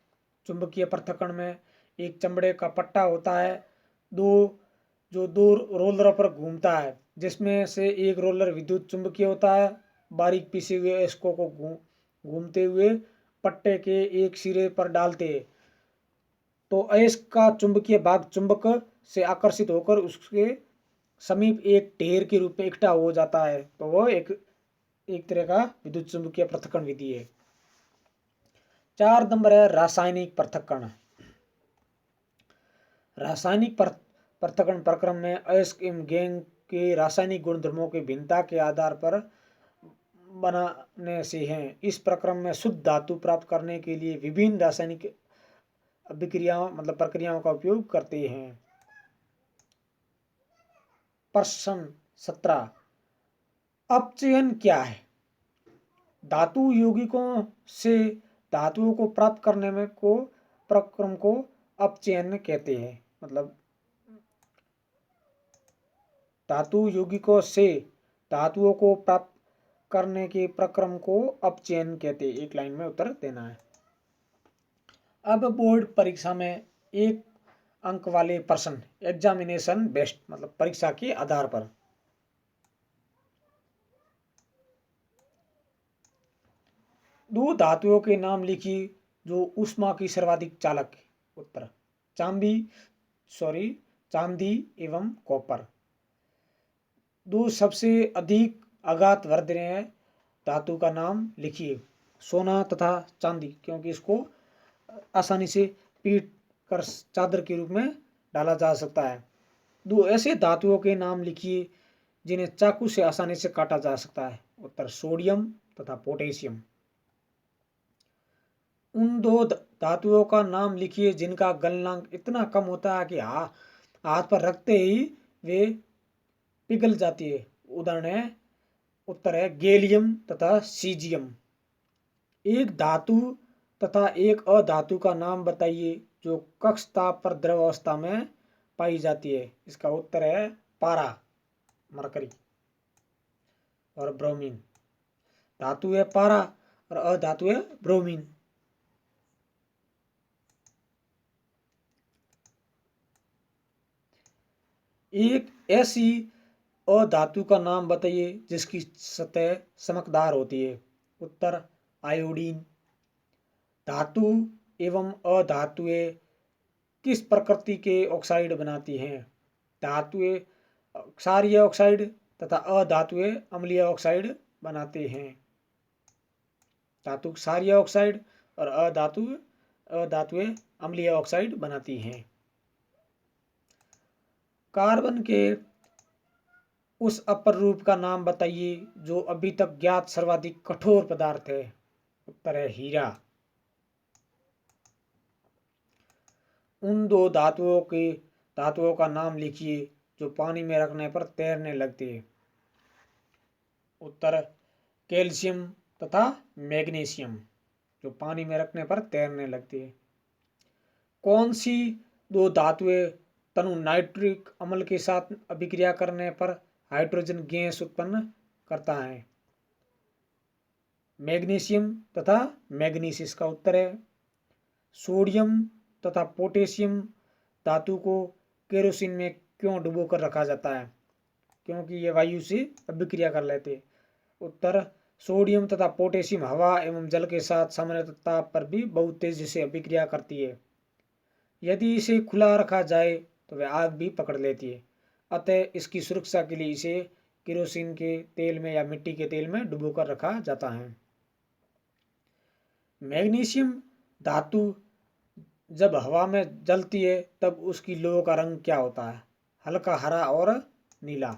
चुंबकीय पृथक्करण में एक चमड़े का पट्टा होता है, जो दो रोलरों पर घूमता है, जिसमें से एक रोलर विद्युत चुंबकीय होता है। बारीक पिसे हुए अयस्कों को घूमते हुए पट्टे के एक सिरे पर डालते हैं तो अयस्क का चुंबकीय भाग चुंबक से आकर्षित होकर उसके समीप एक ढेर के रूप में इकट्ठा हो जाता है। तो वो एक तरह का विद्युत चुंबकीय पृथक्करण विधि है। 4 नंबर है रासायनिक पृथक्करण। रासायनिक पृथक्करण प्रक्रम में अयस्क एवं गैंग के रासायनिक गुणधर्मों की भिन्नता के आधार पर बनाने से हैं। इस प्रक्रम में शुद्ध धातु प्राप्त करने के लिए विभिन्न रासायनिक प्रक्रियाओं का उपयोग करते हैं। प्रश्न 17, अपचयन क्या है? धातु यौगिकों से धातुओं को प्राप्त करने में प्रक्रम को अपचयन कहते हैं। मतलब धातु यौगिकों से धातुओं को प्राप्त करने के प्रक्रम को अपचयन कहते हैं। एक लाइन में उत्तर देना है। अब बोर्ड परीक्षा में 1 अंक वाले प्रश्न, एग्जामिनेशन बेस्ड, मतलब परीक्षा के आधार पर। दो धातुओं के नाम लिखिए जो ऊष्मा की सर्वाधिक चालक है। उत्तर चांदी एवं कॉपर। दो सबसे अधिक आघात वर्धनीय धातु का नाम लिखिए। सोना तथा चांदी, क्योंकि इसको आसानी से पीट कर चादर के रूप में डाला जा सकता है। दो ऐसे धातुओं के नाम लिखिए जिन्हें चाकू से आसानी से काटा जा सकता है। उत्तर सोडियम तथा पोटेशियम। उन दो धातुओं का नाम लिखिए जिनका गलनांक इतना कम होता है कि हाथ पर रखते ही वे पिघल जाती है। उदाहरण है, उत्तर है गैलियम तथा सीजियम। एक धातु तथा एक अधातु का नाम बताइए जो कक्ष ताप पर द्रव अवस्था में पाई जाती है। इसका उत्तर है पारा, मरकरी और ब्रोमीन। धातु है पारा और अधातु है ब्रोमीन। एक ऐसी अधातु का नाम बताइए जिसकी सतह चमकदार होती है। उत्तर आयोडीन। धातु एवं अधातुएं किस प्रकृति के ऑक्साइड बनाती हैं? धातुएं क्षारीय ऑक्साइड तथा अधातुएं अम्लीय ऑक्साइड बनाते हैं। धातु क्षारीय ऑक्साइड और अधातुएं अम्लीय ऑक्साइड बनाती हैं। कार्बन के उस अपर रूप का नाम बताइए जो अभी तक ज्ञात सर्वाधिक कठोर पदार्थ है। उत्तर है हीरा। उन दो धातुओं का नाम लिखिए जो पानी में रखने पर तैरने लगती है। उत्तर कैल्शियम तथा मैग्नीशियम, जो पानी में रखने पर तैरने लगती है। कौन सी दो धातुएं तनु नाइट्रिक अम्ल के साथ अभिक्रिया करने पर हाइड्रोजन गैस उत्पन्न करता है? मैग्नीशियम तथा मैग्नीज इसका उत्तर है। सोडियम तथा पोटेशियम धातु को केरोसिन में क्यों डुबो कर रखा जाता है? क्योंकि ये वायु से अभिक्रिया कर लेते। उत्तर सोडियम तथा पोटेशियम हवा एवं जल के साथ सामान्य ताप पर भी बहुत तेजी से अभिक्रिया करती है। यदि इसे खुला रखा जाए तो वह आग भी पकड़ लेती है। अतः इसकी सुरक्षा के लिए इसे केरोसिन के तेल में या मिट्टी के तेल में डुबो कर रखा जाता है। मैग्नीशियम धातु जब हवा में जलती है तब उसकी लोह का रंग क्या होता है? हल्का हरा और नीला।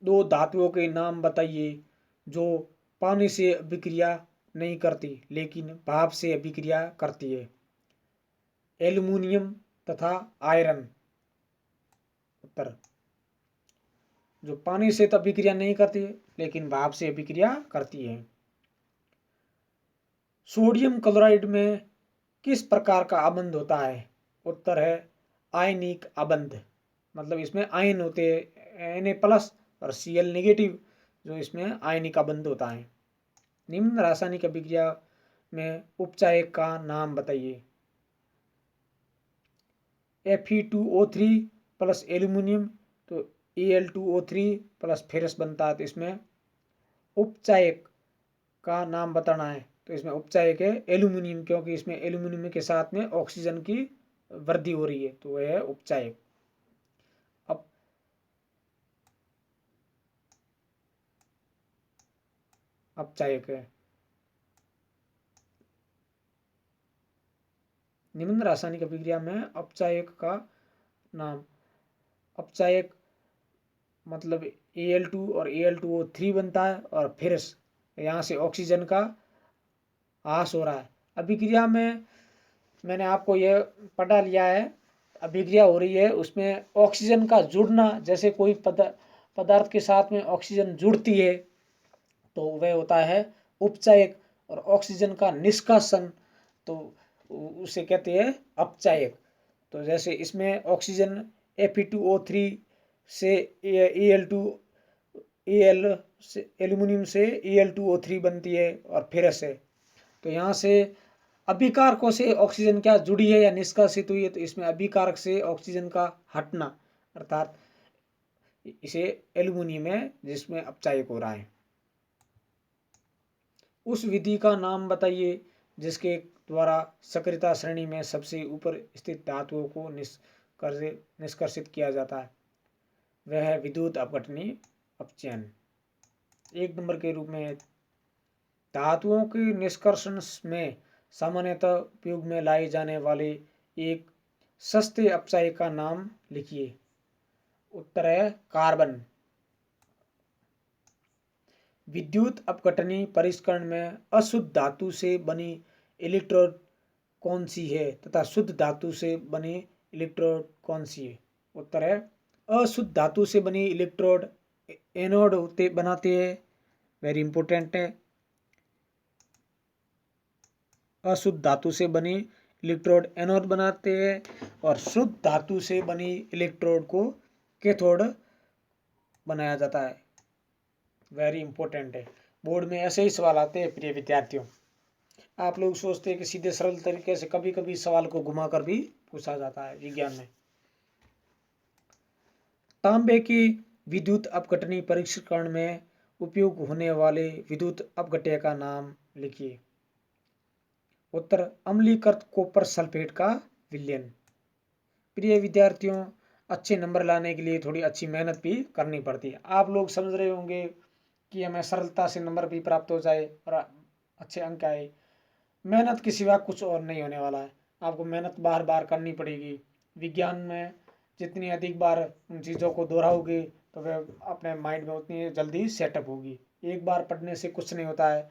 दो धातुओं के नाम बताइए जो पानी से अभिक्रिया नहीं करती लेकिन भाप से अभिक्रिया करती है। एल्युमिनियम तथा आयरन। उत्तर जो पानी से तो अभिक्रिया नहीं करती है लेकिन भाप से अभिक्रिया करती है। सोडियम क्लोराइड में किस प्रकार का अबंध होता है? उत्तर है आयनिक अबंध। मतलब इसमें आयन होते हैं Na+ और Cl नेगेटिव, जो इसमें आयनिक अबंध होता है। निम्न रासायनिक अभिक्रिया में उपचायक का नाम बताइए। Fe2O3 प्लस एल्यूमिनियम तो Al2O3 प्लस फेरस बनता है। तो इसमें उपचायक का नाम बताना है। तो इसमें उपचायक है एल्यूमिनियम, क्योंकि इसमें एल्यूमिनियम के साथ में ऑक्सीजन की वृद्धि हो रही है, तो वह है उपचायक। अब अपचायक है। निम्न रासायनिक अभिक्रिया में अपचायक का नाम। अपचायक मतलब Al2 और Al2O3 बनता है और फिर यहाँ से ऑक्सीजन का ह्रास हो रहा है। अभिक्रिया में मैंने आपको यह पढ़ा लिया है, अभिक्रिया हो रही है उसमें ऑक्सीजन का जुड़ना, जैसे कोई पदार्थ के साथ में ऑक्सीजन जुड़ती है तो वह होता है उपचायक, और ऑक्सीजन का निष्कासन तो उसे कहते हैं अपचायक। तो जैसे इसमें ऑक्सीजन Fe2O3 से एल्यूमिनियम से Al2O3 बनती है और फिर से, तो यहाँ से अभिकारकों से ऑक्सीजन क्या जुड़ी है या निष्कासित हुई है? तो इसमें अभिकारक से ऑक्सीजन का हटना, अर्थात इसे एल्यूमिनियम है जिसमें अपचायक हो रहा है। उस विधि का नाम बताइए जिसके द्वारा सक्रियता श्रेणी में सबसे ऊपर स्थित धातुओं को निष्कर्षित किया जाता है। वह है विद्युत अपघटनी अपचयन। 1 नंबर के रूप में धातुओं के निष्कर्षण में सामान्यतः उपयोग में लाए जाने वाले एक सस्ते अपचायक का नाम लिखिए। उत्तर है कार्बन। विद्युत अपघटनी परिष्करण में अशुद्ध धातु से बनी इलेक्ट्रोड कौन सी है तथा शुद्ध धातु से बनी इलेक्ट्रोड कौन सी है? उत्तर है अशुद्ध धातु से बनी इलेक्ट्रोड एनोड बनाते हैं। वेरी इंपॉर्टेंट है। अशुद्ध धातु से बनी इलेक्ट्रोड एनोड बनाते हैं और शुद्ध धातु से बनी इलेक्ट्रोड को कैथोड बनाया जाता है। वेरी इंपॉर्टेंट है। बोर्ड में ऐसे ही सवाल आते हैं प्रिय विद्यार्थियों। आप लोग सोचते हैं कि सीधे सरल तरीके से, कभी कभी सवाल को घुमाकर भी पूछा जाता है विज्ञान में। तांबे की विद्युत अपघटनी परीक्षण में उपयोग होने वाले विद्युत अपघट्य का नाम लिखिए। उत्तर अम्लीकृत कॉपर सल्फेट का विलयन। प्रिय विद्यार्थियों, अच्छे नंबर लाने के लिए थोड़ी अच्छी मेहनत भी करनी पड़ती है। आप लोग समझ रहे होंगे कि हमें सरलता से नंबर भी प्राप्त हो जाए और अच्छे अंक आए। मेहनत के सिवा कुछ और नहीं होने वाला है। आपको मेहनत बार बार करनी पड़ेगी। विज्ञान में जितनी अधिक बार उन चीज़ों को दोहराओगे तो वह अपने माइंड में उतनी जल्दी सेटअप होगी। एक बार पढ़ने से कुछ नहीं होता है।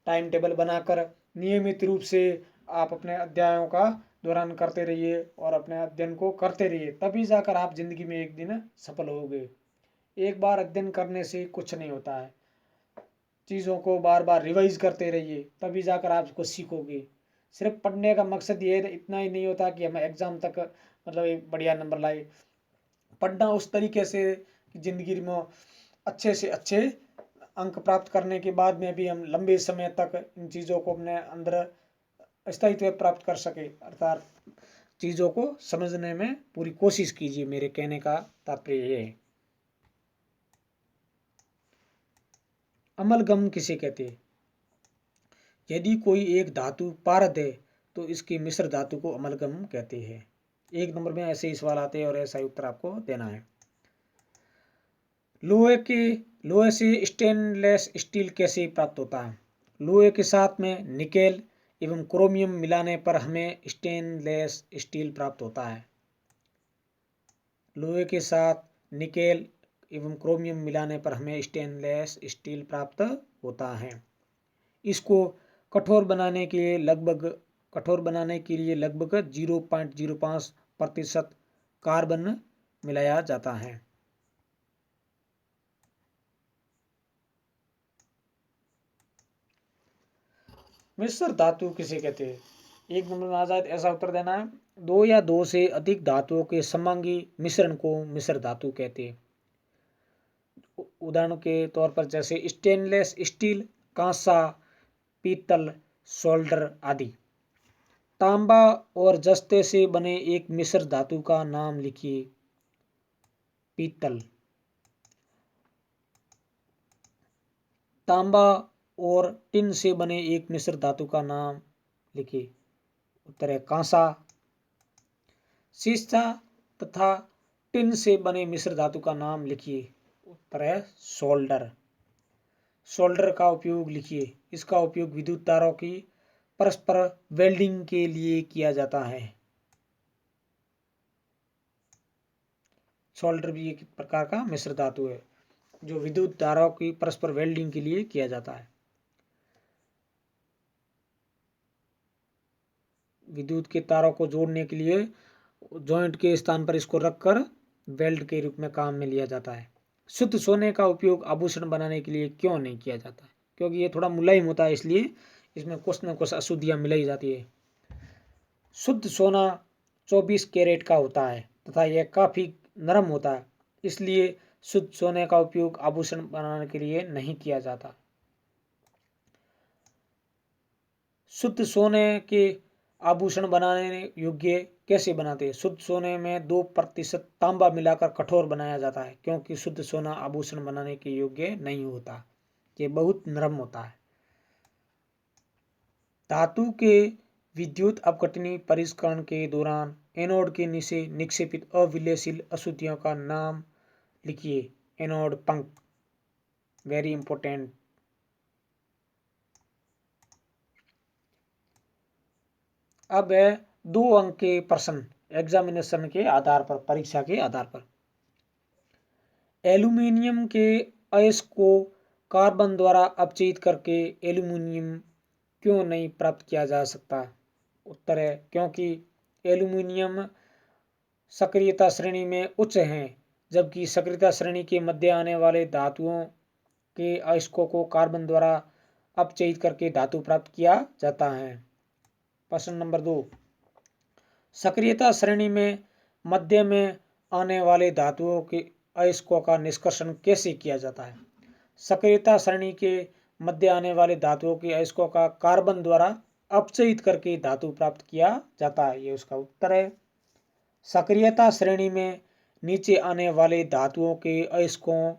टाइम टेबल बनाकर नियमित रूप से आप अपने अध्यायों का दोहरान करते रहिए और अपने अध्ययन को करते रहिए, तभी जाकर आप जिंदगी में एक दिन सफल होगे। एक बार अध्ययन करने से कुछ नहीं होता है। चीज़ों को बार बार रिवाइज करते रहिए, तभी जाकर आप उसको सीखोगे। सिर्फ पढ़ने का मकसद ये इतना ही नहीं होता कि हम एग्ज़ाम तक मतलब एक बढ़िया नंबर लाए। पढ़ना उस तरीके से कि ज़िंदगी में अच्छे से अच्छे अंक प्राप्त करने के बाद में भी हम लंबे समय तक इन चीज़ों को अपने अंदर स्थायित्व प्राप्त कर सके, अर्थात चीज़ों को समझने में पूरी कोशिश कीजिए। मेरे कहने का तात्पर्य ये है। अमलगम किसे कहते हैं? यदि कोई एक धातु पारद है तो इसकी मिश्र धातु को अमलगम कहते हैं। एक नंबर में ऐसे ही सवाल आते हैं और ऐसा ही उत्तर आपको देना है। लोहे से स्टेनलेस स्टील कैसे प्राप्त होता है? लोहे के साथ में निकेल एवं क्रोमियम मिलाने पर हमें स्टेनलेस स्टील प्राप्त होता है। लोहे के साथ निकेल एवं क्रोमियम मिलाने पर हमें स्टेनलेस स्टील प्राप्त होता है। इसको कठोर बनाने के लिए लगभग 0.05% कार्बन मिलाया जाता है। मिश्र धातु किसे कहते हैं? एक नंबर में आ जाए ऐसा उत्तर देना है। दो या दो से अधिक धातुओं के समांगी मिश्रण को मिश्र धातु कहते हैं। उदाहरण के तौर पर जैसे स्टेनलेस स्टील, कांसा, पीतल, सोल्डर आदि। तांबा और जस्ते से बने एक मिश्र धातु का नाम लिखिए। पीतल। तांबा और टिन से बने एक मिश्र धातु का नाम लिखिए। उत्तर है कांसा। सीसा तथा टिन से बने मिश्र धातु का नाम लिखिए। उत्तर है सोल्डर। सोल्डर का उपयोग लिखिए। इसका उपयोग विद्युत तारों की परस्पर वेल्डिंग के लिए किया जाता है। सोल्डर भी एक प्रकार का मिश्र धातु है जो विद्युत तारों की परस्पर वेल्डिंग के लिए किया जाता है। विद्युत के तारों को जोड़ने के लिए जॉइंट के स्थान पर इसको रखकर वेल्ड के रूप में काम में लिया जाता है। शुद्ध सोने का उपयोग आभूषण बनाने के लिए क्यों नहीं किया जाता है? क्योंकि ये थोड़ा मुलायम होता है, इसलिए इसमें कुछ न कुछ अशुद्धियां मिलाई जाती है। शुद्ध सोना 24 कैरेट का होता है तथा यह काफी नरम होता है, इसलिए शुद्ध सोने का उपयोग आभूषण बनाने के लिए नहीं किया जाता। शुद्ध सोने के आभूषण बनाने योग्य कैसे बनाते हैं? शुद्ध सोने में 2% तांबा मिलाकर कठोर बनाया जाता है, क्योंकि शुद्ध सोना आभूषण बनाने के योग्य नहीं होता, ये बहुत नरम होता है। धातु के विद्युत अपघटनी परिष्करण के दौरान एनोड के नीचे निक्षेपित अविलयशील अशुद्धियों का नाम लिखिए। एनोड पंख। Very important. अब है 2 अंक के प्रश्न एग्जामिनेशन के आधार पर, परीक्षा के आधार पर। एल्यूमिनियम के अयस्क को कार्बन द्वारा अपचयित करके एल्यूमिनियम क्यों नहीं प्राप्त किया जा सकता? उत्तर है क्योंकि एल्यूमिनियम सक्रियता श्रेणी में उच्च है, जबकि सक्रियता श्रेणी के मध्य आने वाले धातुओं के अयस्कों को कार्बन द्वारा अपचयित करके धातु प्राप्त किया जाता है। प्रश्न नंबर 2, सक्रियता श्रेणी में मध्य में आने वाले धातुओं के अयस्कों का निष्कर्षण कैसे किया जाता है? सक्रियता श्रेणी के मध्य आने वाले धातुओं के अयस्कों का कार्बन द्वारा अपचयित करके धातु प्राप्त किया जाता है। ये उसका उत्तर है। सक्रियता श्रेणी में नीचे आने वाले धातुओं के अयस्कों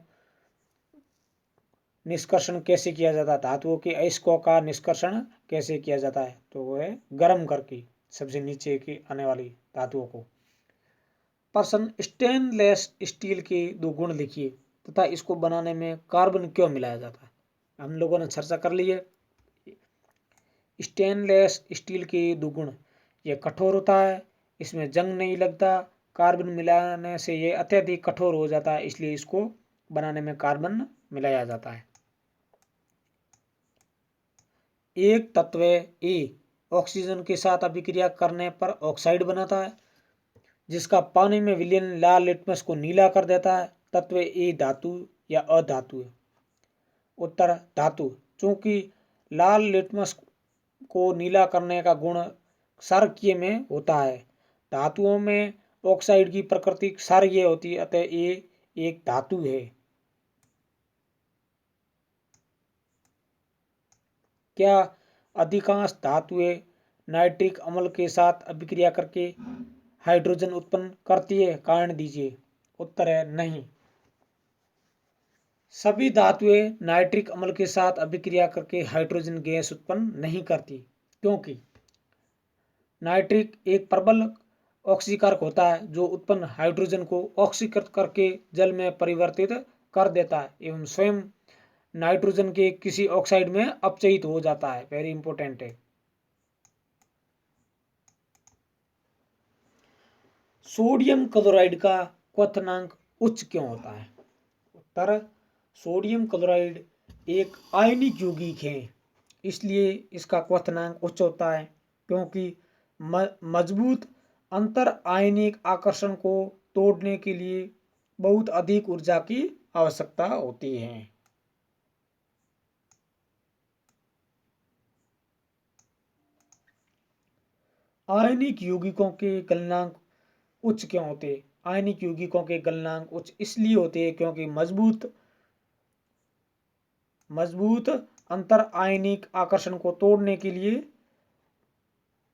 निष्कर्षण कैसे किया जाता है, धातुओं के अयस्कों का निष्कर्षण कैसे किया जाता है, तो वो है गर्म करके सबसे नीचे की आने वाली धातुओं को। प्रश्न, स्टेनलेस स्टील के दो गुण लिखिए तथा इसको बनाने में कार्बन क्यों मिलाया जाता है। हम लोगों ने चर्चा कर ली है। स्टेनलेस स्टील के दो गुण, ये कठोर होता है, इसमें जंग नहीं लगता, कार्बन मिलाने से ये अत्यधिक कठोर हो जाता है, इसलिए इसको बनाने में कार्बन मिलाया जाता है। एक तत्व ए ऑक्सीजन के साथ अभिक्रिया करने पर ऑक्साइड बनाता है, जिसका पानी में विलयन लाल लिटमस को नीला कर देता है। तत्व ए धातु या अधातु है। उत्तर, धातु। चूंकि लाल लिटमस को नीला करने का गुण क्षारकीय में होता है, धातुओं में ऑक्साइड की प्रकृति क्षारीय होती है, अतः ये एक धातु है। क्या अधिकांश धातुएं नाइट्रिक अम्ल के साथ अभिक्रिया करके हाइड्रोजन उत्पन्न करती है, कारण दीजिए। उत्तर है नहीं। सभी धातुएं नाइट्रिक अम्ल के साथ अभिक्रिया करके हाइड्रोजन गैस उत्पन्न नहीं करती, क्योंकि नाइट्रिक एक प्रबल ऑक्सीकारक होता है जो उत्पन्न हाइड्रोजन को ऑक्सीकृत करके जल में परिवर्तित कर देता है एवं स्वयं नाइट्रोजन के किसी ऑक्साइड में अपचयित हो जाता है। वेरी इंपॉर्टेंट है। सोडियम क्लोराइड का क्वथनांक उच्च क्यों होता है। उत्तर, सोडियम क्लोराइड एक आयनिक यौगिक है, इसलिए इसका क्वथनांक उच्च होता है, क्योंकि मजबूत अंतर आयनिक आकर्षण को तोड़ने के लिए बहुत अधिक ऊर्जा की आवश्यकता होती है। आयनिक यौगिकों के गलनांक उच्च क्यों होते हैं। आयनिक यौगिकों के गलनांक उच्च इसलिए होते हैं क्योंकि मजबूत अंतर आयनिक आकर्षण को तोड़ने के लिए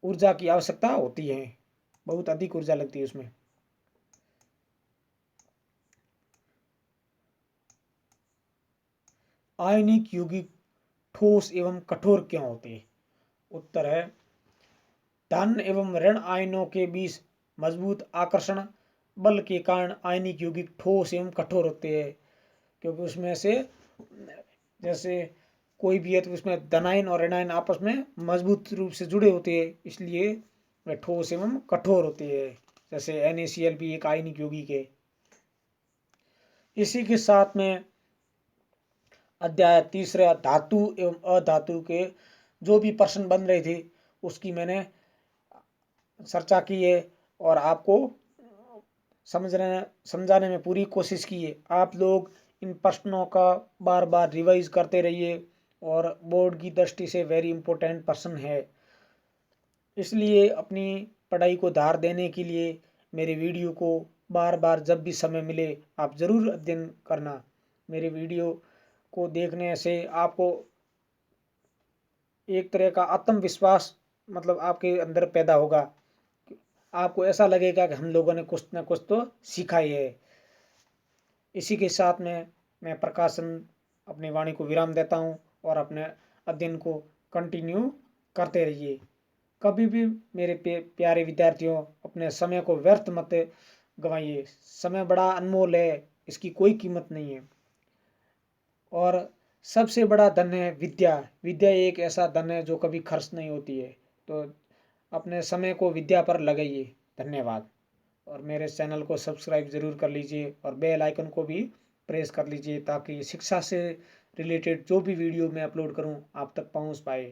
ऊर्जा की आवश्यकता होती है, बहुत अधिक ऊर्जा लगती है उसमें। आयनिक यौगिक ठोस एवं कठोर क्यों होते हैं। उत्तर है, धन एवं ऋण आयनों के बीच मजबूत आकर्षण बल के कारण आयनिक यौगिक ठोस एवं कठोर होते हैं, क्योंकि उसमें से जैसे कोई भी है तो उसमें धनायन और ऋणायन आपस में मजबूत रूप से जुड़े होते हैं, इसलिए वे ठोस एवं कठोर होते हैं। जैसे NaCl भी एक आयनिक यौगिक है। इसी के साथ में अध्याय तीसरा धातु एवं अधातु के जो भी प्रश्न बन रहे थे उसकी मैंने चर्चा की है और आपको समझाने में पूरी कोशिश की है। आप लोग इन प्रश्नों का बार बार रिवाइज करते रहिए और बोर्ड की दृष्टि से वेरी इंपॉर्टेंट प्रश्न है, इसलिए अपनी पढ़ाई को धार देने के लिए मेरे वीडियो को बार बार जब भी समय मिले आप ज़रूर अध्ययन करना। मेरे वीडियो को देखने से आपको एक तरह का आत्मविश्वास मतलब आपके अंदर पैदा होगा, आपको ऐसा लगेगा कि हम लोगों ने कुछ न कुछ तो सीखा ही है। इसी के साथ में मैं प्रकाशन अपनी वाणी को विराम देता हूँ और अपने अध्ययन को कंटिन्यू करते रहिए। कभी भी मेरे प्यारे विद्यार्थियों अपने समय को व्यर्थ मत गंवाइए। समय बड़ा अनमोल है, इसकी कोई कीमत नहीं है और सबसे बड़ा धन है विद्या। विद्या एक ऐसा धन है जो कभी खर्च नहीं होती है, तो अपने समय को विद्या पर लगाइए। धन्यवाद। और मेरे चैनल को सब्सक्राइब ज़रूर कर लीजिए और बेल आइकन को भी प्रेस कर लीजिए ताकि शिक्षा से रिलेटेड जो भी वीडियो मैं अपलोड करूं आप तक पहुंच पाए।